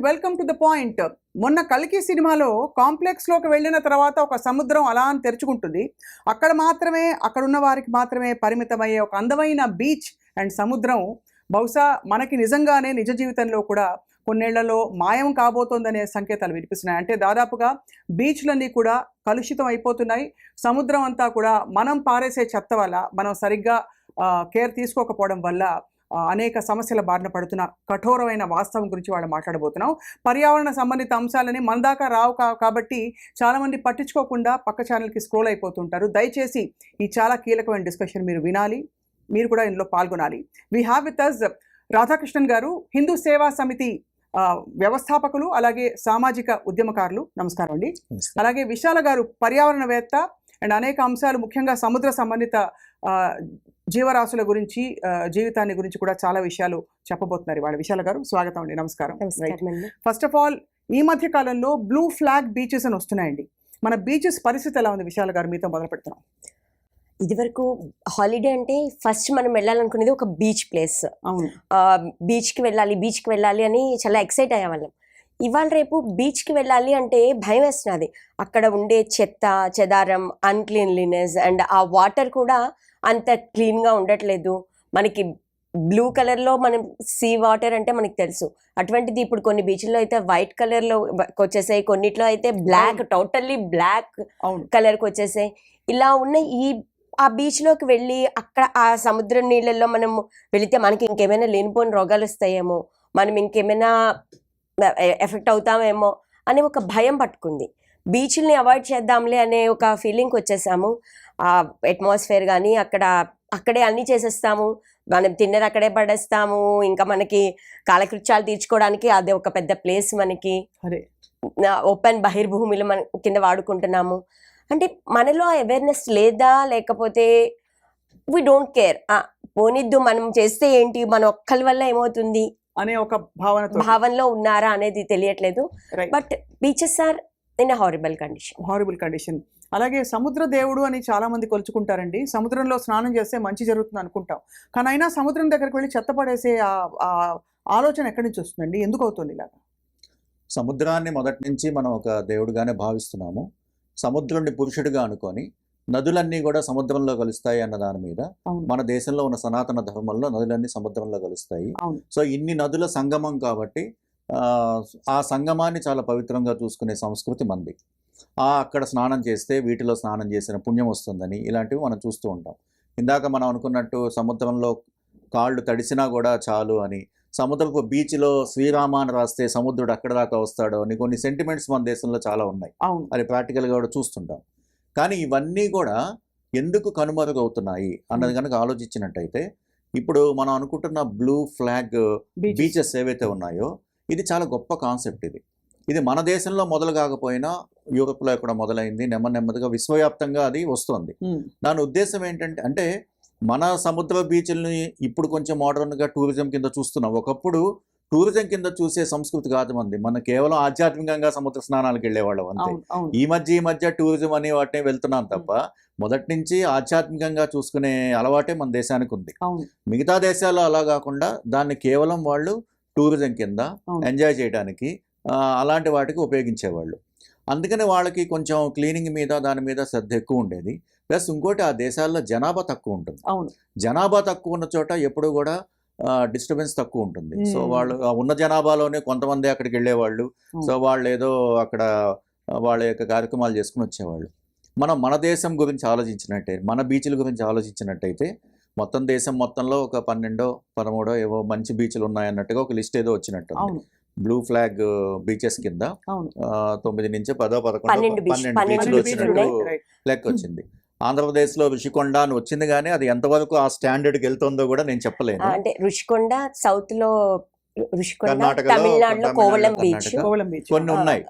And welcome to the point. మొన్న కల్కి సినిమాలో కాంప్లెక్స్లోకి వెళ్ళిన తర్వాత ఒక సముద్రం అలా అని తెరుచుకుంటుంది. అక్కడ ఉన్న వారికి మాత్రమే పరిమితమయ్యే ఒక అందమైన బీచ్ అండ్ సముద్రం బహుశా మనకి నిజంగానే నిజ జీవితంలో కూడా కొన్నేళ్లలో మాయం కాబోతోందనే సంకేతాలు వినిపిస్తున్నాయి. అంటే దాదాపుగా బీచ్లన్నీ కూడా కలుషితం అయిపోతున్నాయి. సముద్రం అంతా కూడా మనం పారేసే చెత్త వల్ల, మనం సరిగ్గా కేర్ తీసుకోకపోవడం వల్ల అనేక సమస్యల బారిన పడుతున్న కఠోరమైన వాస్తవం గురించి వాళ్ళు మాట్లాడబోతున్నాం. పర్యావరణ సంబంధిత అంశాలని మన దాకా రావు కాబట్టి చాలామంది పట్టించుకోకుండా పక్క ఛానల్కి స్క్రోల్ అయిపోతుంటారు. దయచేసి ఈ చాలా కీలకమైన డిస్కషన్ మీరు వినాలి, మీరు కూడా ఇందులో పాల్గొనాలి. We have with us Radhakrishnan గారు, హిందూ సేవా సమితి వ్యవస్థాపకులు, అలాగే సామాజిక ఉద్యమకారులు. నమస్కారం అండి. అలాగే విశాల గారు, పర్యావరణవేత్త అండ్ అనేక అంశాలు ముఖ్యంగా సముద్ర సంబంధిత జీవరాశుల గురించి, జీవితాన్ని గురించి కూడా చాలా విషయాలు చెప్పబోతున్నారు వాళ్ళ. విశాల గారు స్వాగతం అండి. నమస్కారం. ఫస్ట్ ఆఫ్ ఆల్, ఈ మధ్య కాలంలో బ్లూ ఫ్లాగ్ బీచెస్ అని వస్తున్నాయండి. మన బీచెస్ పరిస్థితి ఎలా ఉంది? విశాల గారు, మీతో మొదలు పెడుతున్నాం. ఇదివరకు హాలిడే అంటే ఫస్ట్ మనం వెళ్ళాలనుకునేది ఒక బీచ్ ప్లేస్. బీచ్కి వెళ్ళాలి అని చాలా ఎక్సైట్ అయ్యేవాళ్ళం. ఇవాళ రేపు బీచ్కి వెళ్ళాలి అంటే భయం వేస్తున్నది. అక్కడ ఉండే చెత్త చెదారం, అన్క్లీన్లీనెస్, అండ్ ఆ వాటర్ కూడా అంత క్లీన్గా ఉండట్లేదు. మనకి బ్లూ కలర్లో మనం సీ వాటర్ అంటే మనకి తెలుసు. అటువంటిది ఇప్పుడు కొన్ని బీచ్ల్లో అయితే వైట్ కలర్లో వచ్చేసాయి, కొన్నిట్లో అయితే బ్లాక్, టోటల్లీ బ్లాక్ కలర్కి వచ్చేసాయి. ఇలా ఉన్న ఆ బీచ్లోకి వెళ్ళి అక్కడ ఆ సముద్రం నీళ్ళల్లో మనం వెళితే మనకి ఇంకేమైనా లేనిపోయిన రోగాలు వస్తాయేమో, మనం ఇంకేమైనా ఎఫెక్ట్ అవుతామేమో అని ఒక భయం పట్టుకుంది. బీచ్ని అవాయిడ్ చేద్దాంలే అనే ఒక ఫీలింగ్కి వచ్చేసాము. ఆ అట్మాస్ఫియర్ కానీ అక్కడే అన్నీ చేసేస్తాము, మనం తిన్నది అక్కడే పడేస్తాము. ఇంకా మనకి కాలకృత్యాలు తీర్చుకోవడానికి అదే ఒక పెద్ద ప్లేస్. మనకి ఓపెన్ బహిర్భూమిలో మన కింద వాడుకుంటున్నాము. అంటే మనలో అవేర్నెస్ లేదా, లేకపోతే వీ డోంట్ కేర్, పోనిద్దు మనం చేస్తే ఏంటి, మన ఒక్కరి వల్ల ఏమవుతుంది అనే ఒక భావనలో ఉన్నారా అనేది తెలియట్లేదు. But beaches are in horrible condition. అలాగే సముద్ర దేవుడు అని చాలా మంది కొలుచుకుంటారండి. సముద్రంలో స్నానం చేస్తే మంచి జరుగుతుంది అనుకుంటాం, కానీ అయినా సముద్రం దగ్గరికి వెళ్ళి చెత్త పడేసే ఆలోచన ఎక్కడి నుంచి వస్తుందండి? ఎందుకు అవుతుంది ఇలాగా? సముద్రాన్ని మొదటి నుంచి మనం ఒక దేవుడిగానే భావిస్తున్నాము. సముద్రుడిని పురుషుడిగా అనుకొని నదులన్నీ కూడా సముద్రంలో కలుస్తాయి అన్న దాని మీద మన దేశంలో ఉన్న సనాతన ధర్మంలో నదులన్నీ సముద్రంలో కలుస్తాయి. సో ఇన్ని నదుల సంగమం కాబట్టి ఆ సంగమాన్ని చాలా పవిత్రంగా చూసుకునే సంస్కృతి మంది. అక్కడ స్నానం చేస్తే వీటిలో స్నానం చేసిన పుణ్యం వస్తుందని ఇలాంటివి మనం చూస్తూ ఉంటాం. ఇందాక మనం అనుకున్నట్టు సముద్రంలో కాళ్ళు తడిసినా కూడా చాలు అని, సముద్రపు బీచ్లో శ్రీరామ అని రాస్తే సముద్రుడు అక్కడ దాకా వస్తాడో అని కొన్ని సెంటిమెంట్స్ మన దేశంలో చాలా ఉన్నాయి. అది ప్రాక్టికల్గా కూడా చూస్తుంటాం. కానీ ఇవన్నీ కూడా ఎందుకు కనుమరుగవుతున్నాయి అన్నది కనుక ఆలోచించినట్టయితే, ఇప్పుడు మనం అనుకుంటున్న బ్లూ ఫ్లాగ్ బీచెస్ ఏవైతే ఉన్నాయో ఇది చాలా గొప్ప కాన్సెప్ట్. ఇది మన దేశంలో మొదలు కాకపోయినా యూరోప్లో కూడా మొదలైంది. నెమ్మదిగా విశ్వవ్యాప్తంగా అది వస్తుంది. దాని ఉద్దేశం ఏంటంటే, అంటే మన సముద్ర బీచ్ల్ని ఇప్పుడు కొంచెం మోడర్న్గా టూరిజం కింద చూస్తున్నాం. ఒకప్పుడు టూరిజం కింద చూసే సంస్కృతి కాదు మంది. మన కేవలం ఆధ్యాత్మికంగా సముద్ర స్నానాలకు వెళ్ళేవాళ్ళం అంతే. ఈ మధ్య టూరిజం అని వాటిని వెళ్తున్నాం తప్ప మొదటి నుంచి ఆధ్యాత్మికంగా చూసుకునే అలవాటే మన దేశానికి ఉంది. మిగతా దేశాల్లో అలా కాకుండా దాన్ని కేవలం వాళ్ళు టూరిజం కింద ఎంజాయ్ చేయడానికి అలాంటి వాటికి ఉపయోగించేవాళ్ళు. అందుకని వాళ్ళకి కొంచెం క్లీనింగ్ మీద దాని మీద శ్రద్ధ ఎక్కువ ఉండేది. ప్లస్ ఇంకోటి, ఆ దేశాల్లో జనాభా తక్కువ ఉంటుంది. జనాభా తక్కువ ఉన్న చోట ఎప్పుడు కూడా డిస్టర్బెన్స్ తక్కువ ఉంటుంది. సో వాళ్ళు ఉన్న జనాభాలోనే కొంతమంది అక్కడికి వెళ్ళేవాళ్ళు. సో వాళ్ళు ఏదో అక్కడ వాళ్ళ యొక్క కార్యక్రమాలు చేసుకుని వచ్చేవాళ్ళు. మన దేశం గురించి ఆలోచించినట్టయితే, మన బీచ్ల గురించి ఆలోచించినట్టయితే మొత్తం దేశం మొత్తంలో ఒక 12-13 ఏవో మంచి బీచ్లు ఉన్నాయన్నట్టుగా ఒక లిస్ట్ ఏదో వచ్చినట్టు. బ్లూ ఫ్లాగ్ బీచెస్ కింద 9 నుంచి 10-11 బీచ్లు వచ్చినట్టు లెక్క వచ్చింది. ఆంధ్రప్రదేశ్లో రుషికొండ అని వచ్చింది, కానీ అది ఎంతవరకు ఆ స్టాండర్డ్కి వెళ్తుందో కూడా నేను చెప్పలేను. అంటే రుషికొండ సౌత్ లో, తమిళనాడులో కోవళం బీచ్, కొన్ని ఉన్నాయి,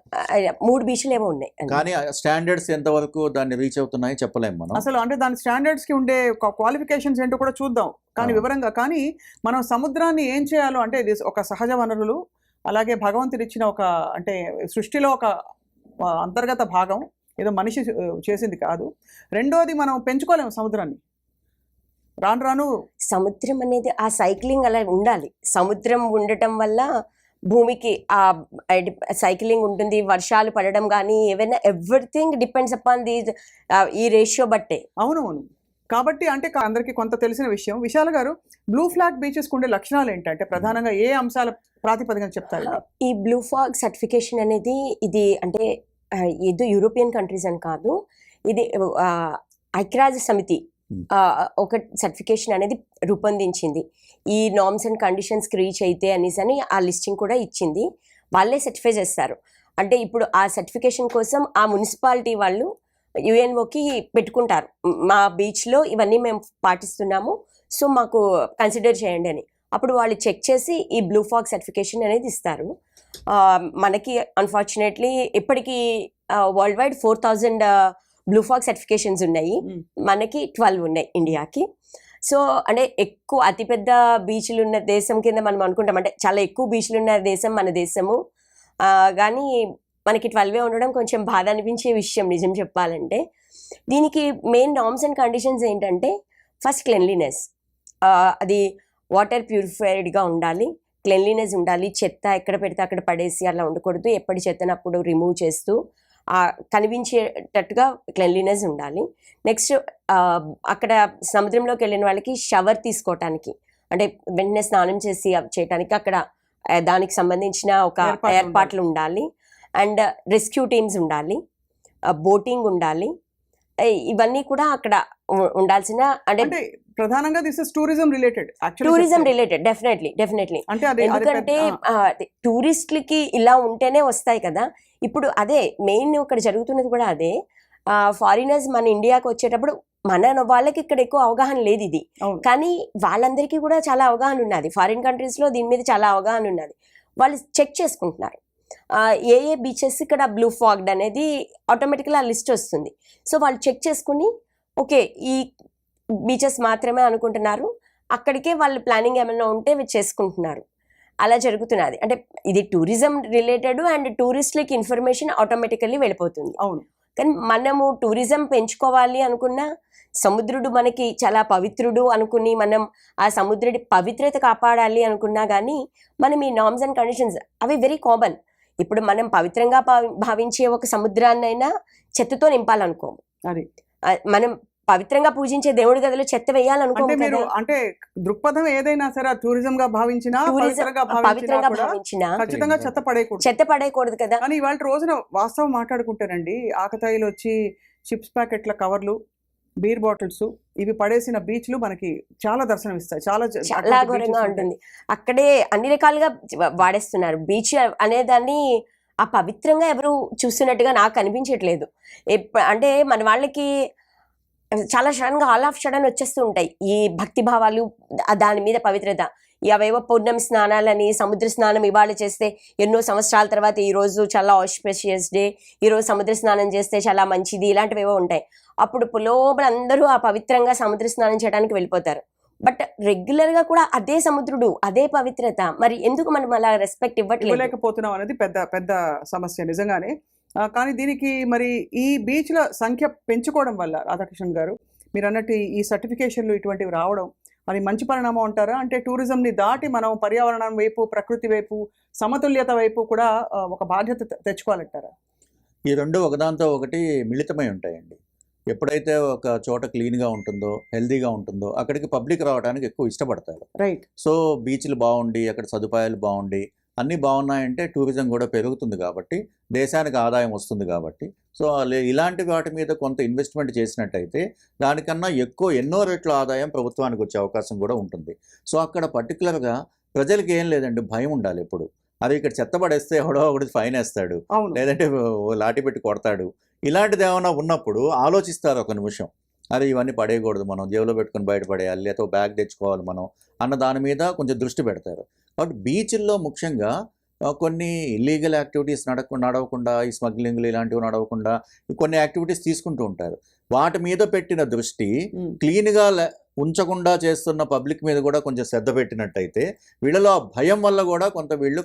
3 బీచ్లు ఏమో ఉన్నాయి. కానీ స్టాండర్డ్స్ ఎంతవరకు దాన్ని రీచ్ అవుతున్నాయి చెప్పలేము మనం అసలు. అంటే దాని స్టాండర్డ్స్ కి ఉండే క్వాలిఫికేషన్స్ ఏంటో కూడా చూద్దాం కానీ వివరంగా. కానీ మనం సముద్రాన్ని ఏం చేయాలో అంటే, ఇది ఒక సహజ వనరులు, అలాగే భగవంతుడు ఇచ్చిన ఒక, అంటే సృష్టిలో ఒక అంతర్గత భాగం, ఏదో మనిషి చేసింది కాదు. రెండోది, మనం పెంచుకోలేము సముద్రాన్ని. రాను రాను సముద్రం అనేది ఆ సైక్లింగ్ అలా ఉండాలి. సముద్రం ఉండటం వల్ల భూమికి సైక్లింగ్ ఉంటుంది, వర్షాలు పడడం కానీ ఏవైనా ఎవ్రీథింగ్ డిపెండ్స్ అపాన్ ఈ రేషియో బట్టే. అవునవును. కాబట్టి అంటే అందరికీ కొంత తెలిసిన విషయం. విశాల గారు, బ్లూ ఫ్లాగ్ బీచెస్ ఉండే లక్షణాలు ఏంటంటే ప్రధానంగా ఏ అంశాల ప్రాతిపదికన చెప్తారు? ఈ బ్లూ ఫ్లాగ్ సర్టిఫికేషన్ అనేది ఇది అంటే ఏదో యూరోపియన్ కంట్రీస్ అని కాదు, ఇది ఐక్యరాజ్య సమితి ఒక సర్టిఫికేషన్ అనేది రూపొందించింది. ఈ నార్మ్స్ అండ్ కండిషన్స్కి రీచ్ అయితే అనేసి అని ఆ లిస్టింగ్ కూడా ఇచ్చింది. వాళ్ళే సర్టిఫై చేస్తారు. అంటే ఇప్పుడు ఆ సర్టిఫికేషన్ కోసం ఆ మున్సిపాలిటీ వాళ్ళు యుఎన్ఓకి పెట్టుకుంటారు, మా బీచ్లో ఇవన్నీ మేము పాటిస్తున్నాము, సో మాకు కన్సిడర్ చేయండి అని. అప్పుడు వాళ్ళు చెక్ చేసి ఈ బ్లూ ఫ్లాగ్ సర్టిఫికేషన్ అనేది ఇస్తారు. మనకి అన్ఫార్చునేట్లీ ఇప్పటికీ world wide 4000 blue flag certifications ఉన్నాయి, మనకి 12 ఉన్నాయి ఇండియాకి. సో అంటే ఎక్కువ అతిపెద్ద బీచ్లు ఉన్న దేశం కింద మనం అనుకుంటాం, అంటే చాలా ఎక్కువ బీచ్లు ఉన్న దేశం మన దేశము, కానీ మనకి 12 ఉండడం కొంచెం బాధ అనిపించే విషయం నిజం చెప్పాలంటే. దీనికి మెయిన్ నార్మ్స్ అండ్ కండిషన్స్ ఏంటంటే ఫస్ట్ క్లెన్లీనెస్, అది వాటర్ ప్యూరిఫైడ్గా ఉండాలి, క్లెన్లీనెస్ ఉండాలి, చెత్త ఎక్కడ పెడితే అక్కడ పడేసి అలా ఉండకూడదు, ఎప్పటి చెత్తనప్పుడు రిమూవ్ చేస్తూ కనిపించేటట్టుగా క్లెన్లీనెస్ ఉండాలి. నెక్స్ట్ అక్కడ సముద్రంలోకి వెళ్ళిన వాళ్ళకి షవర్ తీసుకోవటానికి, అంటే వెంటనే స్నానం చేయటానికి అక్కడ దానికి సంబంధించిన ఒక ఏర్పాట్లు ఉండాలి. అండ్ రెస్క్యూ టీమ్స్ ఉండాలి, బోటింగ్ ఉండాలి, ఇవన్నీ కూడా అక్కడ ఉండాల్సిన, అంటే ప్రధానంగా this is tourism related definitely. ఎందుకంటే టూరిస్టులకి ఇలా ఉంటేనే వస్తాయి కదా. ఇప్పుడు అదే మెయిన్ ఇక్కడ జరుగుతున్నది కూడా అదే. ఫారినర్స్ మన ఇండియాకి వచ్చేటప్పుడు మన వాళ్ళకి ఇక్కడ ఎక్కువ అవగాహన లేదు ఇది, కానీ వాళ్ళందరికీ కూడా చాలా అవగాహన ఉన్నది. ఫారిన్ కంట్రీస్లో దీని మీద చాలా అవగాహన ఉన్నది. వాళ్ళు చెక్ చేసుకుంటున్నారు ఏ బీచెస్ ఇక్కడ బ్లూ ఫాగ్డ్ అనేది ఆటోమేటిక్గా ఆ లిస్ట్ వస్తుంది. సో వాళ్ళు చెక్ చేసుకుని ఓకే ఈ బీచెస్ మాత్రమే అనుకుంటున్నారు, అక్కడికే వాళ్ళు ప్లానింగ్ ఏమైనా ఉంటే చేసుకుంటున్నారు. అలా జరుగుతున్నది. అంటే ఇది టూరిజం రిలేటెడ్ అండ్ టూరిస్టులకి ఇన్ఫర్మేషన్ ఆటోమేటికల్లీ వెళ్ళిపోతుంది. అవును. కానీ మనము టూరిజం పెంచుకోవాలి అనుకున్న, సముద్రుడు మనకి చాలా పవిత్రుడు అనుకుని మనం ఆ సముద్రుడి పవిత్రత కాపాడాలి అనుకున్నా కానీ మనం ఈ నార్మ్స్ అండ్ కండిషన్స్ అవి వెరీ కామన్. ఇప్పుడు మనం పవిత్రంగా భావించే ఒక సముద్రాన్నైనా చెత్తతో నింపాలనుకోము. అది మనం పవిత్రంగా పూజించే దేవుడి గదిలో చెత్త వేయాలనుకోము. అంటే దృక్పథం ఏదైనా సరే టూరిజం గా భావించినా పవిత్రంగా భావించినా ఖచ్చితంగా చెత్త పడేయకూడదు కదా. కానీ ఇవాళ రోజున వాస్తవం మాట్లాడుకుంటారండి, ఆకతాయిలు వచ్చి చిప్స్ ప్యాకెట్ల కవర్లు, బీర్ బాటిల్స్ ఇవి పడేసిన బీచ్లు మనకి చాలా దర్శనం ఇస్తాయి. చాలా ఘోరంగా ఉంటుంది. అక్కడే అన్ని రకాలుగా వాడేస్తున్నారు. బీచ్ అనేదాన్ని ఆ పవిత్రంగా ఎవరు చూస్తున్నట్టుగా నాకు అనిపించట్లేదు. అంటే మన వాళ్ళకి చాలా సడన్గా ఆల్ ఆఫ్ సడన్ వచ్చేస్తూ ఉంటాయి ఈ భక్తి భావాలు, దాని మీద పవిత్రత. అవేవో పౌర్ణమి స్నానాలని, సముద్ర స్నానం ఇవాళ చేస్తే ఎన్నో సంవత్సరాల తర్వాత ఈరోజు చాలా ఆస్పిషియస్ డే, ఈరోజు సముద్ర స్నానం చేస్తే చాలా మంచిది, ఇలాంటివేవో ఉంటాయి. అప్పుడు లోపల అందరూ ఆ పవిత్రంగా సముద్ర స్నానం చేయడానికి వెళ్ళిపోతారు. బట్ రెగ్యులర్గా కూడా అదే సముద్రుడు, అదే పవిత్రత, మరి ఎందుకు మనం అలా రెస్పెక్ట్ ఇవ్వలేకపోతున్నాం అనేది పెద్ద సమస్య నిజంగానే. కానీ దీనికి మరి ఈ బీచ్ల సంఖ్య పెంచుకోవడం వల్ల రాధాకృష్ణన్ గారు మీరు అన్నట్టు ఈ సర్టిఫికేషన్లు ఇటువంటివి రావడం అది మంచి పరిణామం అంటారా? అంటే టూరిజంని దాటి మనం పర్యావరణం వైపు, ప్రకృతి వైపు, సమతుల్యత వైపు కూడా ఒక బాధ్యత తెచ్చుకోవాలంటారా? ఈ రెండు ఒకదాంతో ఒకటి మిళితమై ఉంటాయండి. ఎప్పుడైతే ఒక చోట క్లీన్గా ఉంటుందో, హెల్దీగా ఉంటుందో అక్కడికి పబ్లిక్ రావడానికి ఎక్కువ ఇష్టపడతారు. రైట్. సో బీచ్లు బాగుండి, అక్కడ సదుపాయాలు బాగుండి, అన్నీ బాగున్నాయంటే టూరిజం కూడా పెరుగుతుంది కాబట్టి, దేశానికి ఆదాయం వస్తుంది కాబట్టి. సో ఇలాంటి వాటి మీద కొంత ఇన్వెస్ట్మెంట్ చేసినట్టయితే దానికన్నా ఎన్నో రెట్ల ఆదాయం ప్రభుత్వానికి వచ్చే అవకాశం కూడా ఉంటుంది. సో అక్కడ పర్టికులర్గా ప్రజలకి ఏం లేదండి, భయం ఉండాలి ఎప్పుడు. అది ఇక్కడ చెత్త పడేస్తే ఎవడో ఒకటి ఫైన్ వేస్తాడు, లేదంటే లాఠీ పెట్టి కొడతాడు. ఇలాంటిది ఏమైనా ఉన్నప్పుడు ఆలోచిస్తారు ఒక నిమిషం, అది ఇవన్నీ పడేయకూడదు, మనం జేబులో పెట్టుకుని బయటపడేయాలి, లేకపోతే బ్యాగ్ తెచ్చుకోవాలి మనం అన్న దాని మీద కొంచెం దృష్టి పెడతారు. కాబట్టి బీచ్ల్లో ముఖ్యంగా కొన్ని ఇల్లీగల్ యాక్టివిటీస్ నడవకుండా, ఈ స్మగ్లింగ్లు ఇలాంటివి నడవకుండా కొన్ని యాక్టివిటీస్ తీసుకుంటూ ఉంటారు. వాటి మీద పెట్టిన దృష్టి క్లీన్గా ఉంచకుండా చేస్తున్న పబ్లిక్ మీద కూడా కొంచెం శ్రద్ధ పెట్టినట్టయితే వీళ్ళలో ఆ భయం వల్ల కూడా కొంత వీళ్ళు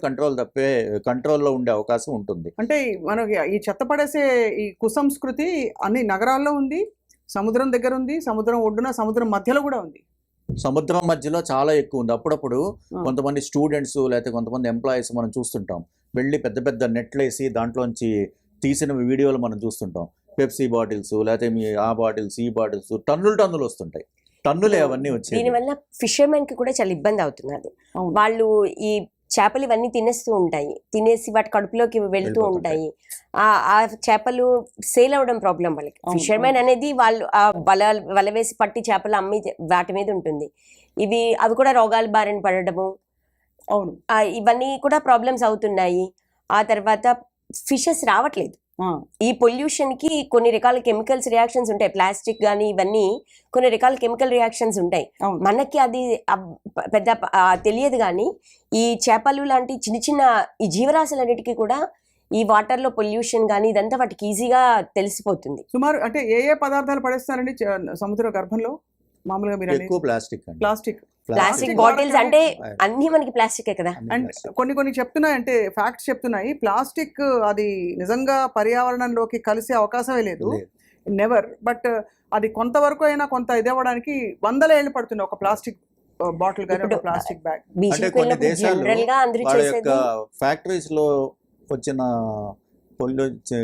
కంట్రోల్లో ఉండే అవకాశం ఉంటుంది. అంటే మనకి ఈ చెత్త పడేసే ఈ కుసంస్కృతి అన్ని నగరాల్లో ఉంది, సముద్రం దగ్గర ఉంది, సముద్రం ఒడ్డున, సముద్రం మధ్యలో కూడా ఉంది. సముద్రం మధ్యలో చాలా ఎక్కువ ఉంది. అప్పుడప్పుడు కొంతమంది స్టూడెంట్స్ లేకపోతే కొంతమంది ఎంప్లాయీస్ మనం చూస్తుంటాం, వెళ్ళి పెద్ద పెద్ద నెట్లు వేసి దాంట్లోంచి తీసిన వీడియోలు మనం చూస్తుంటాం. పెప్సీ బాటిల్స్ లేకపోతే మీ ఆ బాటిల్స్ ఈ బాటిల్స్ టన్నులు వస్తుంటాయి. టన్నులే అవన్నీ వచ్చాయి. దీనివల్ల ఫిషర్మెన్ కి కూడా చాలా ఇబ్బంది అవుతుంది. అది వాళ్ళు ఈ చేపలు ఇవన్నీ తినేస్తూ ఉంటాయి, తినేసి వాటి కడుపులోకి వెళ్తూ ఉంటాయి. ఆ చేపలు సేల్ అవ్వడం ప్రాబ్లం వాళ్ళకి. ఫిషర్మెన్ అనేది వాళ్ళు ఆ వల వేసి పట్టి చేపలు అమ్మి వాటి మీద ఉంటుంది. అవి కూడా రోగాల బారిన పడడము, అవును, ఇవన్నీ కూడా ప్రాబ్లమ్స్ అవుతున్నాయి. ఆ తర్వాత ఫిషెస్ రావట్లేదు. ఈ పొల్యూషన్ కి కొన్ని రకాల కెమికల్స్ రియాక్షన్స్ ఉంటాయి. ప్లాస్టిక్ గానీ ఇవన్నీ కొన్ని రకాల కెమికల్ రియాక్షన్స్ ఉంటాయి. మనకి అది పెద్ద తెలియదు, కానీ ఈ చేపలు లాంటి చిన్న చిన్న ఈ జీవరాశులన్నిటికీ కూడా ఈ వాటర్ లో పొల్యూషన్ గానీ ఇదంతా వాటికి ఈజీగా తెలిసిపోతుంది. సుమారు అంటే ఏ పదార్థాలు పడేస్తారండి సముద్ర గర్భంలో? మామూలుగా మీరు ఎక్కువ ప్లాస్టిక్ బాటిల్స్ అంటే అన్ని మనకి ప్లాస్టిక్ కదా. అండ్ కొన్ని చెప్తున్నాయి, అంటే ఫ్యాక్ట్స్ చెప్తున్నాయి, ప్లాస్టిక్ అది నిజంగా పర్యావరణంలోకి కలిసే అవకాశమే లేదు, నెవర్. బట్ అది కొంతవరకు అయినా కొంత ఇదవ్వడానికి 100 ఏళ్ళు పడుతుంది ఒక ప్లాస్టిక్ బాటిల్ కానీ ఒక ప్లాస్టిక్ బ్యాగ్. కొన్ని దేశాలు ఫ్యాక్టరీస్ లో వచ్చిన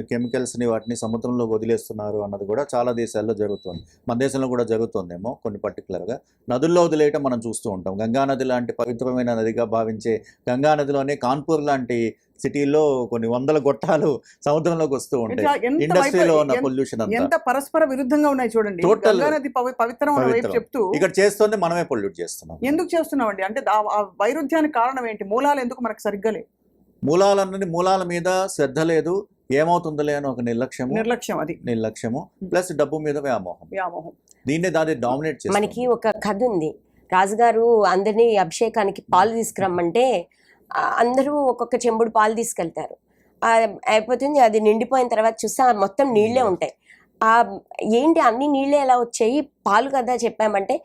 కెమికల్స్ని వాటిని సముద్రంలో వదిలేస్తున్నారు అన్నది కూడా చాలా దేశాల్లో జరుగుతుంది. మన దేశంలో కూడా జరుగుతుందేమో కొన్ని పర్టికులర్గా. నదుల్లో వదిలేయటం మనం చూస్తూ ఉంటాం. గంగానది లాంటి పవిత్రమైన నదిగా భావించే గంగానదిలోనే కాన్పూర్ లాంటి సిటీల్లో కొన్ని 100 గొట్టాలు సముద్రంలోకి వస్తూ ఉంటాయి. ఇండస్ట్రీలో ఉన్న పొల్యూషన్ ఎంత పరస్పర విరుద్ధంగా ఉన్నాయి చూడండి. గంగానది పవిత్రం చెప్తూ ఇక్కడ చేస్తుంది మనమే పొల్యూట్ చేస్తున్నాం. ఎందుకు చేస్తున్నామండి? అంటే ఆ వైరుధ్యానికి కారణం ఏంటి? మూలాలు ఎందుకు మనకు సరిగ్గా లేవు? మూలాల మీద శ్రద్ధ లేదు, ఏమవుతుందిలే అని ఒక నిర్లక్ష్యము ప్లస్ డబ్బు మీద వ్యామోహం. దాన్ని డామినేట్ చేస్తుంది. మనకి ఒక కథ ఉంది. రాజుగారు అందరినీ అభిషేకానికి పాలు తీసుకురమ్మంటే అందరూ ఒక్కొక్క చెంబుడు పాలు తీసుకెళ్తారు. అయిపోతుంది, అది నిండిపోయిన తర్వాత చూస్తే మొత్తం నీళ్లే ఉంటాయి. ఏంటి అన్ని నీళ్ళే ఎలా వచ్చాయి? పాలు కదా చెప్పామంటే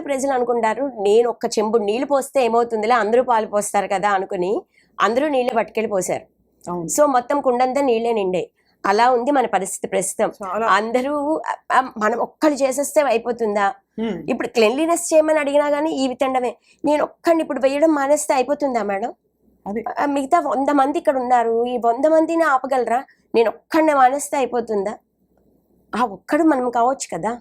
ప్రజలు అనుకుంటారు నేను ఒక్క చెంబుడు నీళ్లు పోస్తే ఏమవుతుందిలే, అందరూ పాలు పోస్తారు కదా అనుకుని అందరూ నీళ్ళే పట్టుకెళ్ళి పోసారు. సో మొత్తం కుండంతా నీళ్ళే నిండే. అలా ఉంది మన పరిస్థితి ప్రస్తుతం. అందరూ మనం ఒక్కళ్ళు చేసేస్తే అయిపోతుందా? ఇప్పుడు క్లెన్లీనెస్ చేయమని అడిగినా గానీ ఈ వితండమే. నేను ఒక్కడిని ఇప్పుడు వేయడం మానేస్తే అయిపోతుందా మేడం? మిగతా 100 మంది ఇక్కడ ఉన్నారు, ఈ 100 మందిని ఆపగలరా? నేను ఒక్కడిని మానేస్తే అయిపోతుందా? ఆ ఒక్కడు మనం కావచ్చు కదా.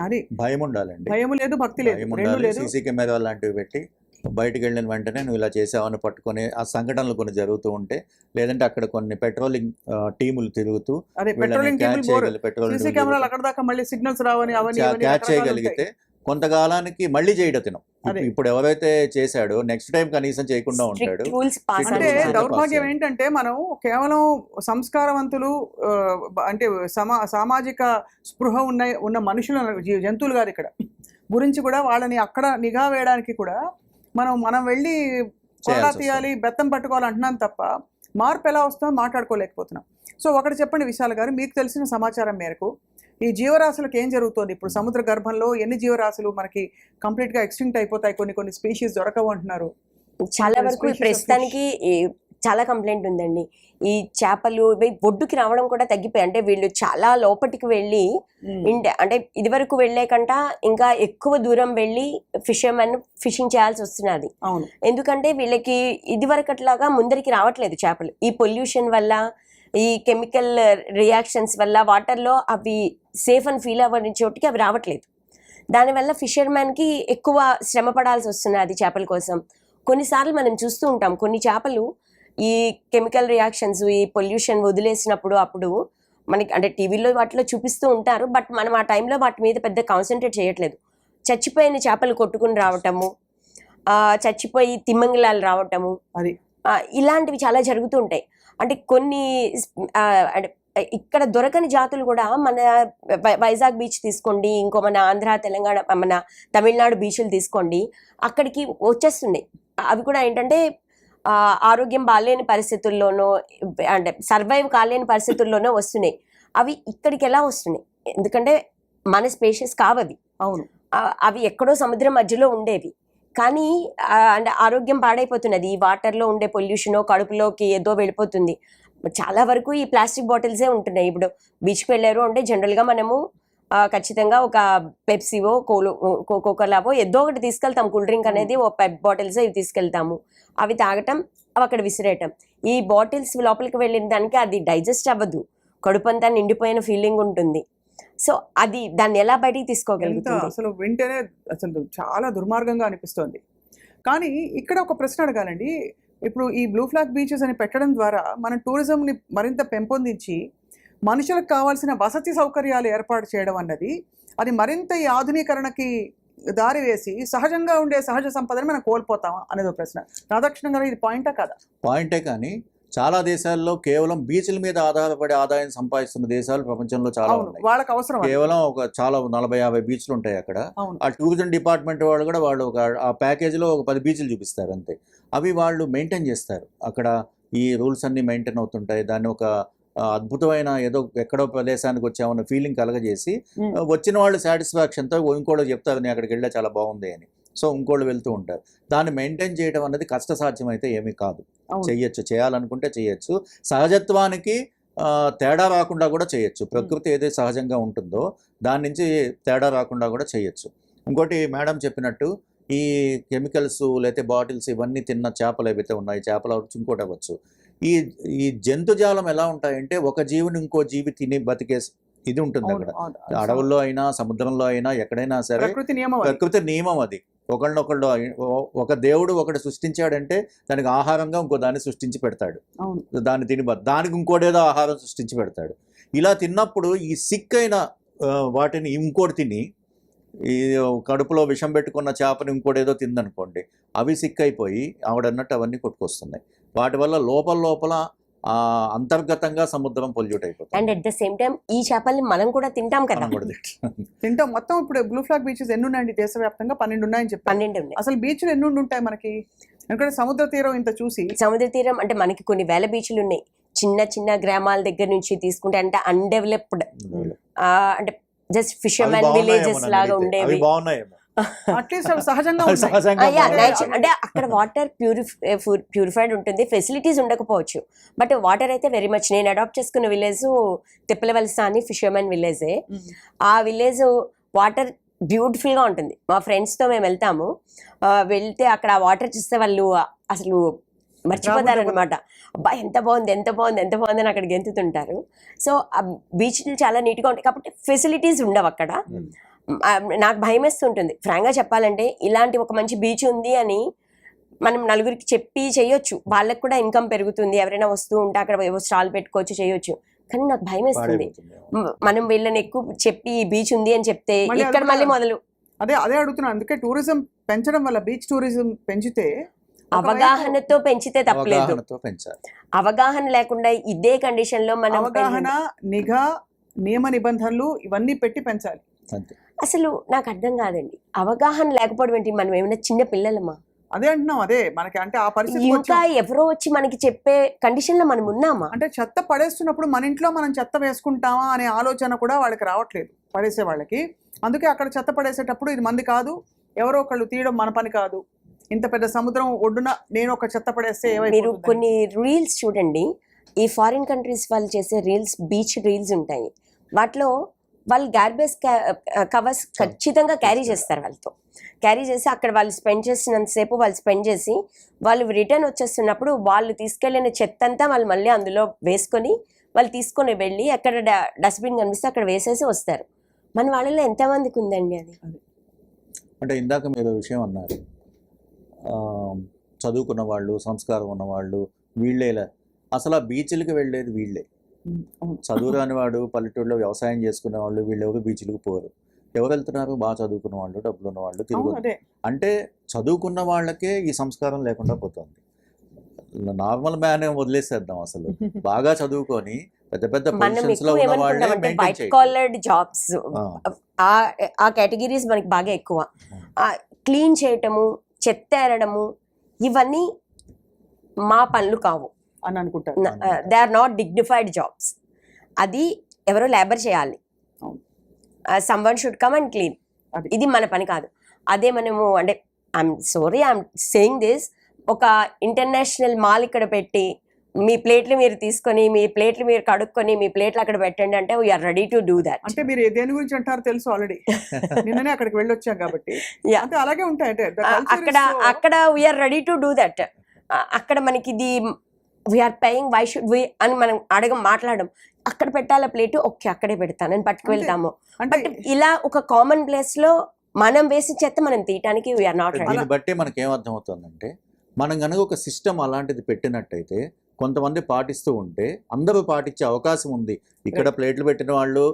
అది భయం ఉండాలండి. భయం లేదు, భక్తి లేదు. సీసీ కెమెరా లాంటివి పెట్టి బయటకు వెళ్ళిన వెంటనే నువ్వు ఇలా చేసావని పట్టుకొని ఆ సంఘటనలు కొన్ని జరుగుతూ ఉంటే, లేదంటే అక్కడ కొన్ని పెట్రోలింగ్ టీములు తిరుగుతూ క్యాచ్ చేయగలిగితే కొంతకాలానికి మళ్ళీ చేయడం. ఇప్పుడు ఎవరైతే చేశాడో నెక్స్ట్ టైం కనీసం చేయకుండా ఉంటాడు. అంటే దౌర్భాగ్యం ఏంటంటే మనం కేవలం సంస్కారవంతులు అంటే సామాజిక స్పృహ ఉన్న మనుషులు, జంతువులు కాదు ఇక్కడ గురించి కూడా వాళ్ళని అక్కడ నిఘా వేయడానికి కూడా మనం వెళ్ళి కొరడా తీయాలి, బెత్తం పట్టుకోవాలి అంటున్నాం తప్ప మార్పు ఎలా వస్తుందో మాట్లాడుకోలేకపోతున్నాం. సో ఒకటి చెప్పండి విశాల్ గారు, మీకు తెలిసిన సమాచారం మేరకు ఈ జీవరాశులకు ఏం జరుగుతుంది? ఇప్పుడు సముద్ర గర్భంలో ఎన్ని జీవరాశులు మనకి కంప్లీట్గా ఎక్స్టింక్ట్ అయిపోతాయి, కొన్ని స్పీషీస్ దొరకవు అంటున్నారు. చాలా వరకు ప్రస్తుతానికి చాలా కంప్లైంట్ ఉందండి. ఈ చేపలు ఒడ్డుకి రావడం కూడా తగ్గిపోయి, అంటే వీళ్ళు చాలా లోపలికి వెళ్ళి అంటే ఇది వరకు వెళ్లే కంట ఇంకా ఎక్కువ దూరం వెళ్ళి ఫిషర్మెన్ ఫిషింగ్ చేయాల్సి వస్తున్నది. ఎందుకంటే వీళ్ళకి ఇది వరకట్లాగా ముందరికి రావట్లేదు చేపలు. ఈ పొల్యూషన్ వల్ల, ఈ కెమికల్ రియాక్షన్స్ వల్ల వాటర్లో అవి సేఫ్ అని ఫీల్ అవ్వని చోటికి అవి రావట్లేదు. దానివల్ల ఫిషర్మెన్ కి ఎక్కువ శ్రమ పడాల్సి వస్తున్నది చేపల కోసం. కొన్నిసార్లు మనం చూస్తూ ఉంటాం కొన్ని చేపలు ఈ కెమికల్ రియాక్షన్స్, ఈ పొల్యూషన్ వదిలేసినప్పుడు అప్పుడు మనకి అంటే టీవీలో వాటిలో చూపిస్తూ ఉంటారు, బట్ మనం ఆ టైంలో వాటి మీద పెద్ద కాన్సన్ట్రేట్ చేయట్లేదు. చచ్చిపోయిన చేపలు కొట్టుకుని రావటము, చచ్చిపోయి తిమ్మంగిలాలు రావటము, ఇలాంటివి చాలా జరుగుతూ ఉంటాయి. అంటే కొన్ని అంటే ఇక్కడ దొరకని జాతులు కూడా మన వైజాగ్ బీచ్ తీసుకోండి, ఇంకో మన ఆంధ్ర, తెలంగాణ, మన తమిళనాడు బీచ్లు తీసుకోండి, అక్కడికి వచ్చేస్తున్నాయి. అవి కూడా ఏంటంటే ఆరోగ్యం బాగాలేని పరిస్థితుల్లోనో అంటే సర్వైవ్ కాలేని పరిస్థితుల్లోనో వస్తున్నాయి. అవి ఇక్కడికి ఎలా వస్తున్నాయి? ఎందుకంటే మన స్పేషియస్ కావవి. అవును, అవి ఎక్కడో సముద్రం మధ్యలో ఉండేవి, కానీ అంటే ఆరోగ్యం పాడైపోతున్నది. ఈ వాటర్లో ఉండే పొల్యూషన్ కడుపులోకి ఏదో వెళ్ళిపోతుంది. చాలా వరకు ఈ ప్లాస్టిక్ బాటిల్సే ఉంటున్నాయి. ఇప్పుడు బీచ్కి వెళ్ళారు అంటే జనరల్గా మనము ఖచ్చితంగా ఒక పెప్సీవో కోకోలావో ఏదో ఒకటి తీసుకెళ్తాం. కూల్ డ్రింక్ అనేది ఓ పెట్ బాటిల్స్ ఇవి తీసుకెళ్తాము. అవి తాగటం, అవి అక్కడ విసిరేయటం. ఈ బాటిల్స్ లోపలికి వెళ్ళిన దానికి అది డైజెస్ట్ అవ్వదు, కడుపంతా నిండిపోయిన ఫీలింగ్ ఉంటుంది. సో అది దాన్ని ఎలా బయటికి తీసుకోగలుగుతుంది? అసలు వింటేనే అసలు చాలా దుర్మార్గంగా అనిపిస్తోంది. కానీ ఇక్కడ ఒక ప్రశ్న అడగాలండి. ఇప్పుడు ఈ బ్లూ ఫ్లాగ్ బీచెస్ అని పెట్టడం ద్వారా మనం టూరిజంని మరింత పెంపొందించి మనుషులకు కావాల్సిన వసతి సౌకర్యాలు ఏర్పాటు చేయడం అన్నది అది మరింత ఈ ఆధునీకరణకి దారి వేసి సహజంగా ఉండే సహజ సంపదని మనం కోల్పోతామా అనేది ఒక ప్రశ్న. రాధాకృష్ణ గారు, ఇది పాయింటా కదా? పాయింటే, కానీ చాలా దేశాల్లో కేవలం బీచ్ల మీద ఆధారపడి ఆదాయం సంపాదిస్తున్న దేశాలు ప్రపంచంలో చాలా ఉన్నాయి. వాళ్ళకి అవసరం కేవలం ఒక చాలా 40-50 బీచ్లు ఉంటాయి అక్కడ. ఆ టూరిజం డిపార్ట్మెంట్ వాళ్ళు కూడా వాళ్ళు ఒక ఆ ప్యాకేజీలో ఒక 10 బీచ్లు చూపిస్తారు అంతే. అవి వాళ్ళు మెయింటైన్ చేస్తారు. అక్కడ ఈ రూల్స్ అన్ని మెయింటైన్ అవుతుంటాయి. దాన్ని ఒక అద్భుతమైన ఏదో ఎక్కడో ప్రదేశానికి వచ్చామన్న ఫీలింగ్ కలగజేసి వచ్చిన వాళ్ళు సాటిస్ఫాక్షన్తో ఇంకోళ్ళు చెప్తారు నేను అక్కడికి వెళ్ళా చాలా బాగుంది అని. సో ఇంకోళ్ళు వెళ్తూ ఉంటారు. దాన్ని మెయింటైన్ చేయడం అనేది కష్టసాధ్యం అయితే ఏమీ కాదు. చెయ్యొచ్చు, చేయాలనుకుంటే చేయొచ్చు. సహజత్వానికి తేడా రాకుండా కూడా చేయొచ్చు. ప్రకృతి ఏదైతే సహజంగా ఉంటుందో దాని నుంచి తేడా రాకుండా కూడా చేయొచ్చు. ఇంకోటి మేడం చెప్పినట్టు ఈ కెమికల్స్ లేకపోతే బాటిల్స్ ఇవన్నీ తిన్న చేపలు ఏవైతే ఉన్నాయి, చేపలు అవ్వచ్చు, ఇంకోటి అవ్వచ్చు. ఈ జంతుజాలం ఎలా ఉంటాయంటే ఒక జీవిని ఇంకో జీవి తిని బతికే ఇది ఉంటుంది అక్కడ. అడవుల్లో అయినా సముద్రంలో అయినా ఎక్కడైనా సరే ప్రకృతి నియమం అది. ఒకళ్ళనొకళ్ళు ఒక దేవుడు ఒకటి సృష్టించాడంటే దానికి ఆహారంగా ఇంకో దాన్ని సృష్టించి పెడతాడు. దాన్ని తిని దానికి ఇంకోటేదో ఆహారం సృష్టించి పెడతాడు. ఇలా తిన్నప్పుడు ఈ సిక్ అయిన వాటిని ఇంకోటి తిని ఈ కడుపులో విషం పెట్టుకున్న చేపని ఇంకోటేదో తిందనుకోండి, అవి సిక్ అయిపోయి ఆవిడన్నట్టు అవన్నీ కొట్టుకొస్తున్నాయి. వాటి వల్ల లోపల అంతర్గతంగా సముద్రం పొల్యూట్ అయిపోతుంది. And at the same time ఈ చేపల్ని మనం కూడా తింటాం కదా. తింటాం. మొత్తం ఇప్పుడు బ్లూ ఫ్లాగ్ బీచెస్ ఎన్ని ఉన్నాయండి దేశవ్యాప్తంగా? 12 ఉన్నాయని చెప్పి. 12 ఉన్నాయి. అసలు బీచ్లు ఎన్ని ఉంటాయి మనకి? ఎందుకంటే సముద్ర తీరం ఇంత చూసి, సముద్ర తీరం అంటే మనకి కొన్ని వేల బీచ్లు ఉన్నాయి. చిన్న గ్రామాల దగ్గర నుంచి తీసుకుంటే అంటే అన్డెవలప్డ్ అంటే జస్ట్ ఫిషర్మెన్ విలేజెస్ లాగా ఉండేవి. అంటే అక్కడ వాటర్ ప్యూరిఫైడ్ ఉంటుంది, ఫెసిలిటీస్ ఉండకపోవచ్చు, బట్ వాటర్ అయితే వెరీ మచ్. నేను అడాప్ట్ చేసుకున్న విలేజ్ తిప్పలవలస అని ఫిషర్మెన్ విలేజే. ఆ విలేజ్ వాటర్ బ్యూటిఫుల్ గా ఉంటుంది. మా ఫ్రెండ్స్ తో మేము వెళ్తే అక్కడ ఆ వాటర్ చూస్తే వాళ్ళు అసలు మర్చిపోతారనమాట. అబ్బా ఎంత బాగుంది అని అక్కడ గెంతుతుంటారు. సో ఆ బీచ్లు చాలా నీట్గా ఉంటాయి. కాబట్టి ఫెసిలిటీస్ ఉండవు అక్కడ. నాకు భయం వేస్తుంటుంది ఫ్రాంక్గా చెప్పాలంటే. ఇలాంటి ఒక మంచి బీచ్ ఉంది అని మనం నలుగురికి చెప్పి చేయొచ్చు, వాళ్ళకి కూడా ఇన్కమ్ పెరుగుతుంది. ఎవరైనా వస్తూ ఉంటే అక్కడ ఏవో స్టాల్ పెట్టుకోవచ్చు, చేయొచ్చు. కానీ నాకు భయం వేస్తుంది మనం వీళ్ళని ఎక్కువ చెప్పి ఈ బీచ్ ఉంది అని చెప్తే ఇక్కడ మళ్ళీ మొదలు. అదే అడుగుతున్నాను. అందుకే టూరిజం పెంచడం వల్ల, బీచ్ టూరిజం పెంచితే అవగాహనతో పెంచితే తప్పలేదు. అవగాహన లేకుండా ఇదే కండిషన్ లో మనం అవగాహన, నిఘా, నియమ నిబంధనలు ఇవన్నీ పెట్టి పెంచాలి. అసలు నాకు అర్థం కాదండి, అవగాహన లేకపోవడం ఏంటి? మనం ఏమైనా చిన్న పిల్లలమా? అదే అంటున్నాం. అదే మనకి అంటే ఆ పరిస్థితి ఇంకా ఎవరో వచ్చి మనకి చెప్పే కండిషన్ లో మనం ఉన్నామా? అంటే చెత్త పడేస్తున్నప్పుడు మన ఇంట్లో మనం చెత్త వేసుకుంటామా అనే ఆలోచన కూడా వాళ్ళకి రావట్లేదు, పడేసే వాళ్ళకి. అందుకే అక్కడ చెత్త పడేసేటప్పుడు ఇది మంది కాదు, ఎవరో ఒకళ్ళు తీయడం మన పని కాదు. ఇంత పెద్ద సముద్రం ఒడ్డున నేను ఒక చెత్త పడేస్తే మీరు కొన్ని రీల్స్ చూడండి. ఈ ఫారిన్ కంట్రీస్ వాళ్ళు చేసే రీల్స్, బీచ్ రీల్స్ ఉంటాయి. వాటిలో వాళ్ళు గార్బేజ్ కవర్స్ ఖచ్చితంగా క్యారీ చేస్తారు. వాళ్ళతో క్యారీ చేసి అక్కడ వాళ్ళు స్పెండ్ చేసినంతసేపు వాళ్ళు స్పెండ్ చేసి వాళ్ళు రిటర్న్ వచ్చేస్తున్నప్పుడు వాళ్ళు తీసుకెళ్ళిన చెత్త అంతా వాళ్ళు మళ్ళీ అందులో వేసుకొని వాళ్ళు తీసుకొని వెళ్ళి ఎక్కడ డస్ట్బిన్ కనిపిస్తే అక్కడ వేసేసి వస్తారు. మన వాళ్ళలో ఎంతమందికి ఉందండి అది? అంటే ఇందాక మీరు విషయం అన్నారు, చదువుకున్న వాళ్ళు, సంస్కారం ఉన్నవాళ్ళు వీళ్ళేలా. అసలు ఆ బీచ్లకి వెళ్ళేది వీళ్ళే. చదువు రాని వాడు, పల్లెటూరులో వ్యవసాయం చేసుకునే వాళ్ళు, వీళ్ళెవరు బీచ్లకు పోరు. ఎవరు వెళ్తున్నారు? బాగా చదువుకున్న వాళ్ళు, డబ్బులు ఉన్న వాళ్ళు తిరుగు. అంటే చదువుకున్న వాళ్ళకే ఈ సంస్కారం లేకుండా పోతుంది. నార్మల్ మ్యాన్ వదిలేసేద్దాం. అసలు బాగా చదువుకొని పెద్ద పెద్ద పొజిషన్స్ లో ఉన్న వాళ్ళే వైట్ కాలర్డ్ జాబ్స్, ఆ కేటగిరీస్ మనకి బాగా ఎక్కువ. క్లీన్ చేయటము, చెత్త ఏరడము, ఇవన్నీ మా పనులు కావు అని అనుకుంటారు. They are not dignified jobs. అది ఎవరో లేబర్ చేయాలి. Someone should come and clean. ఇది మన పని కాదు. అదే మనము అంటే ఐఎమ్ సేయింగ్ దిస్, ఒక ఇంటర్నేషనల్ మాల్ ఇక్కడ పెట్టి మీ ప్లేట్లు మీరు తీసుకొని మీ ప్లేట్లు మీరు కడుక్కొని మీ ప్లేట్లు అక్కడ పెట్టండి అంటే we are ready to do that. అంటే మీరు దేని గురించి అంటారో తెలుసు ఆల్రెడీ, నిన్ననే అక్కడికి వెళ్ళొచ్చాం కాబట్టి. అంటే అలాగే ఉంటాయి. అంటే అక్కడ we are ready to do that. అక్కడ మనకి ఇది we are paying, why should we అని మనం మాట్లాడడం. అక్కడ పెట్టాల ప్లేట్, ఓకే అక్కడే పెడతాను నేను పట్టుకు వెళ్తాము. బట్ ఇలా ఒక కామన్ ప్లేస్ లో మనం వేసి చెత్త మనం తీయటానికి వీఆర్ నాట్ రెడీ. దీన్ని బట్టి మనకి ఏమర్థం అవుతుందంటే, మనం కనుక ఒక సిస్టమ్ అలాంటిది పెట్టినట్టయితే కొంతమంది పాటిస్తూ ఉంటే అందరూ పాటించే అవకాశం ఉంది. ఇక్కడ ప్లేట్లు పెట్టిన వాళ్ళు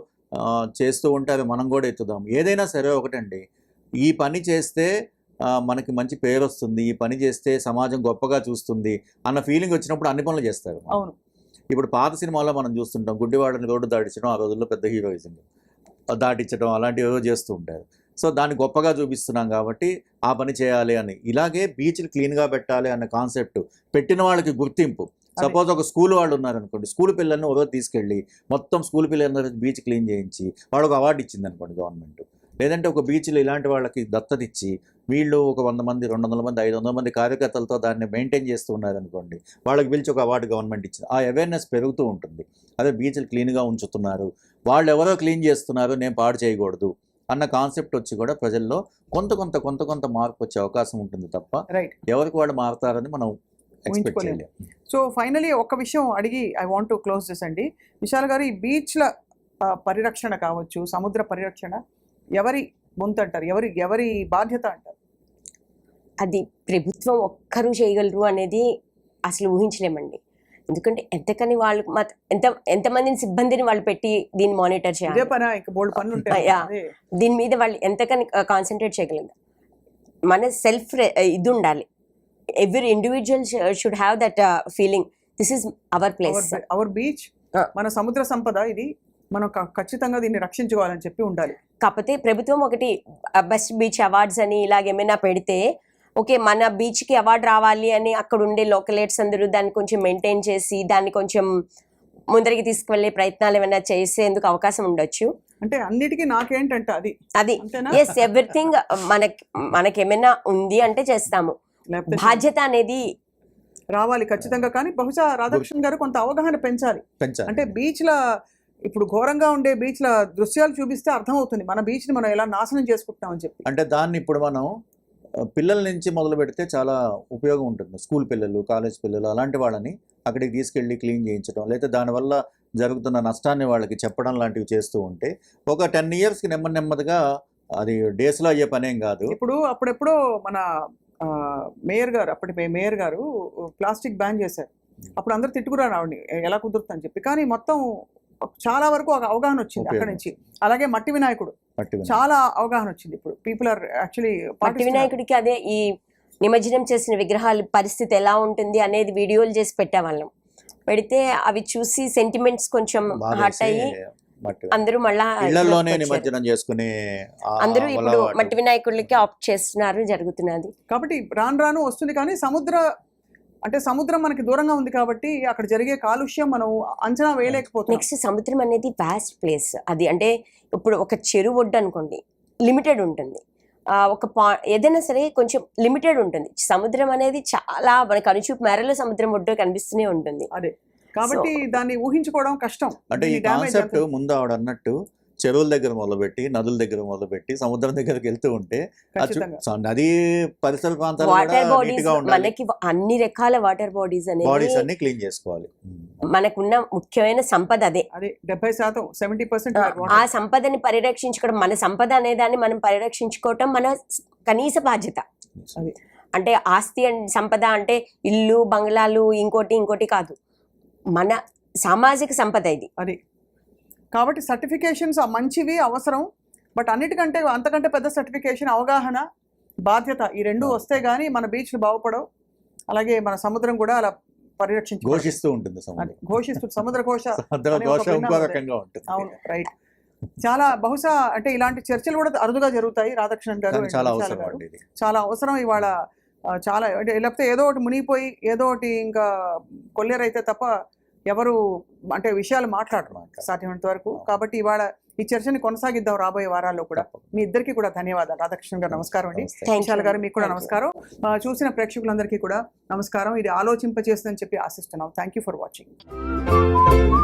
చేస్తూ ఉంటే అవి మనం కూడా ఎత్తుదాం. ఏదైనా సరే ఒకటండి, ఈ పని చేస్తే మనకి మంచి పేరు వస్తుంది, ఈ పని చేస్తే సమాజం గొప్పగా చూస్తుంది అన్న ఫీలింగ్ వచ్చినప్పుడు అన్ని పనులు చేస్తారు. అవును. ఇప్పుడు పాత సినిమాలో మనం చూస్తుంటాం, గుడ్డివాడని రోడ్డు దాటించడం ఆ రోజుల్లో పెద్ద హీరోయిజం, దాటించడం అలాంటివి ఏవో చేస్తూ ఉంటారు. సో దాన్ని గొప్పగా చూపిస్తున్నాం కాబట్టి ఆ పని చేయాలి అని. ఇలాగే బీచ్లు క్లీన్గా పెట్టాలి అన్న కాన్సెప్ట్ పెట్టిన వాళ్ళకి గుర్తింపు. సపోజ్ ఒక స్కూల్ వాళ్ళు ఉన్నారనుకోండి, స్కూల్ పిల్లల్ని ఒక రోజు తీసుకెళ్ళి మొత్తం స్కూల్ పిల్లలందరూ బీచ్ క్లీన్ చేయించి వాళ్ళకు అవార్డు ఇచ్చింది అనుకోండి గవర్నమెంట్. లేదంటే ఒక బీచ్లో ఇలాంటి వాళ్ళకి దత్తత ఇచ్చి వీళ్ళు ఒక 100 మంది 200 మంది 500 మంది కార్యకర్తలతో దాన్ని మెయింటైన్ చేస్తూ ఉన్నారనుకోండి, వాళ్ళకి పిలిచి ఒక అవార్డు గవర్నమెంట్ ఇచ్చింది. ఆ అవేర్నెస్ పెరుగుతూ ఉంటుంది. అదే బీచ్లు క్లీన్గా ఉంచుతున్నారు, వాళ్ళు ఎవరో క్లీన్ చేస్తున్నారు, నేను పాడు చేయకూడదు అన్న కాన్సెప్ట్ వచ్చి కూడా ప్రజల్లో కొంత మార్పు వచ్చే అవకాశం ఉంటుంది తప్ప ఎవరికి వాళ్ళు మారుతారని మనం ఎక్స్పెక్ట్ చేయలేము. సో ఫైనలీ ఒక విషయం అడిగి I want to close this అండి. విశాల్ గారు, ఈ బీచ్ల పరిరక్షణ కావచ్చు, సముద్ర పరిరక్షణ ఎవరి వంతు అంటారు, ఎవరి బాధ్యత అంటారు? అది ప్రభుత్వం ఒక్కరు చేయగలరు అనేది అసలు ఊహించలేమండి. ఎందుకంటే ఎంతకని వాళ్ళు ఎంతమందిని సిబ్బందిని వాళ్ళు పెట్టి దీన్ని మానిటర్ చేయాలి, దీని మీద వాళ్ళు ఎంతకని కాన్సన్ట్రేట్ చేయగలరు. మన సెల్ఫ్ ఇది ఉండాలి. Every individual should have that feeling, this is our place, our beach, మన సముద్ర సంపద ఇది, మనం ఖచ్చితంగా దీన్ని రక్షించుకోవాలని చెప్పి ఉండాలి. కాకపోతే ప్రభుత్వం ఒకటి బెస్ట్ బీచ్ అవార్డ్స్ అని ఇలాగేమైనా పెడితే ఓకే, మన బీచ్కి అవార్డు రావాలి అని అక్కడ ఉండే లోకలేట్స్ అందరూ దాన్ని కొంచెం మెయింటైన్ చేసి దాన్ని కొంచెం ముందరికి తీసుకువెళ్ళే ప్రయత్నాలు ఏమైనా చేసేందుకు అవకాశం ఉండొచ్చు. అంటే అన్నిటికీ నాకేంటంటే అది ఎస్ ఎవ్రీథింగ్ మనకేమైనా ఉంది అంటే చేస్తాము. బాధ్యత అనేది రావాలి ఖచ్చితంగా. కానీ బహుశా రాధాకృష్ణ గారు కొంత అవగాహన పెంచాలి. అంటే బీచ్ల ఇప్పుడు ఘోరంగా ఉండే బీచ్ల దృశ్యాలు చూపిస్తే అర్థమవుతుంది మన బీచ్ని మనం ఎలా నాశనం చేసుకుంటున్నామని చెప్పి. అంటే దాన్ని ఇప్పుడు మనం పిల్లల నుంచి మొదలు పెడితే చాలా ఉపయోగం ఉంటుంది. స్కూల్ పిల్లలు, కాలేజ్ పిల్లలు అలాంటి వాళ్ళని అక్కడికి తీసుకెళ్ళి క్లీన్ చేయించడం, లేదా దానివల్ల జరుగుతున్న నష్టాన్ని వాళ్ళకి చెప్పడం లాంటివి చేస్తూ ఉంటే ఒక 10 yearsకి నెమ్మదిగా, అది డేస్లో అయ్యే పనేం కాదు. ఇప్పుడు అప్పుడెప్పుడో మన అప్పటి మేయర్ గారు ప్లాస్టిక్ బ్యాన్ చేశారు. అప్పుడు అందరూ తిట్టుకున్నారు ఆవిడని, ఎలా కుదురుతుందని చెప్పి. కానీ మొత్తం చాలా వరకు ఒక అవగాహన వచ్చింది అక్కడి నుంచి. అలాగే మట్టి వినాయకుడు చాలా అవగాహన వచ్చింది. ఇప్పుడు పీపుల్ ఆర్ యాక్చువల్లీ మట్టి వినాయకుడికి అదే ఈ నిమజ్జనం చేసిన విగ్రహాల పరిస్థితి ఎలా ఉంటుంది అనేది వీడియోలు చేసి పెట్టేవాళ్ళం. పెడితే అవి చూసి సెంటిమెంట్స్ కొంచెం హర్ట్ అయ్యి అందరూ మళ్ళా నిమజ్జనం చేసుకుని అందరూ ఇప్పుడు మట్టి వినాయకుడికి ఆప్ట్ చేస్తున్నారు, జరుగుతున్నది. కాబట్టి రాను వస్తుంది. కానీ సముద్రం మనకి దూరంగా ఉంది కాబట్టి అక్కడ జరిగే కాలుష్యం మనం అంచనా వేయలేకపోతున్నాం. నెక్స్ట్ సముద్రం అనేది వాస్ట్ ప్లేస్. అది అంటే ఇప్పుడు ఒక చెరువు ఒడ్డు అనుకోండి, లిమిటెడ్ ఉంటుంది. ఏదైనా సరే కొంచెం లిమిటెడ్ ఉంటుంది. సముద్రం అనేది చాలా మన కనుచూపు మేరలో సముద్రం ఒడ్డు కనిపిస్తూనే ఉంటుంది. అదే కాబట్టి దాన్ని ఊహించుకోవడం కష్టం. అంటే ఈ కాన్సెప్ట్ ముందు ఆవిడ అన్నట్టు చెరువుల దగ్గర మొదలుపెట్టి, నదుల దగ్గర మొదలుపెట్టి సముద్రం దగ్గరికి వెళ్తూ ఉంటే నది పరిసర ప్రాంతాలు మనకి అన్ని రకాల వాటర్ బాడీస్ అన్ని క్లీన్ చేసుకోవాలి. మనకున్న ముఖ్యమైన సంపద అదే. 70%, 70% ఆ సంపదని పరిరక్షించుకోవడం, మన సంపద అనే దాన్ని మనం పరిరక్షించుకోవటం మన కనీస బాధ్యత. అంటే ఆస్తి అండ్ సంపద అంటే ఇల్లు, బంగ్లాలు, ఇంకోటి కాదు, మన సామాజిక సంపద ఇది. అది కాబట్టి సర్టిఫికేషన్స్ మంచివి, అవసరం. బట్ అన్నిటికంటే అంతకంటే పెద్ద సర్టిఫికేషన్ అవగాహన, బాధ్యత. ఈ రెండు వస్తే గానీ మన బీచ్లు బాగుపడవు. అలాగే మన సముద్రం కూడా అలా ఘోషిస్తూ ఉంటుంది. సముద్ర ఘోష. అవును, రైట్. చాలా బహుశా అంటే ఇలాంటి చర్చలు కూడా అరుదుగా జరుగుతాయి. రాధాకృష్ణన్ గారు చాలా అవసరం ఇవాళ. చాలా అంటే లేకపోతే ఏదో ఒకటి మునిగిపోయి ఏదో ఒకటి ఇంకా కొల్లేరైతే తప్ప ఎవరు అంటే విషయాలు మాట్లాడరు సాధ్యమైనంత వరకు. కాబట్టి ఇవాళ ఈ చర్చని కొనసాగిద్దాం రాబోయే వారాల్లో కూడా. మీ ఇద్దరికి కూడా ధన్యవాదాలు. రాధాకృష్ణ గారు నమస్కారం అండి. నమస్తే. Thank you. విశాల్ గారు మీకు కూడా Thank you. నమస్కారం. చూసిన ప్రేక్షకులందరికీ కూడా నమస్కారం. ఇది ఆలోచింపచేస్తుందని చెప్పి ఆశిస్తున్నాం. Thank you for watching.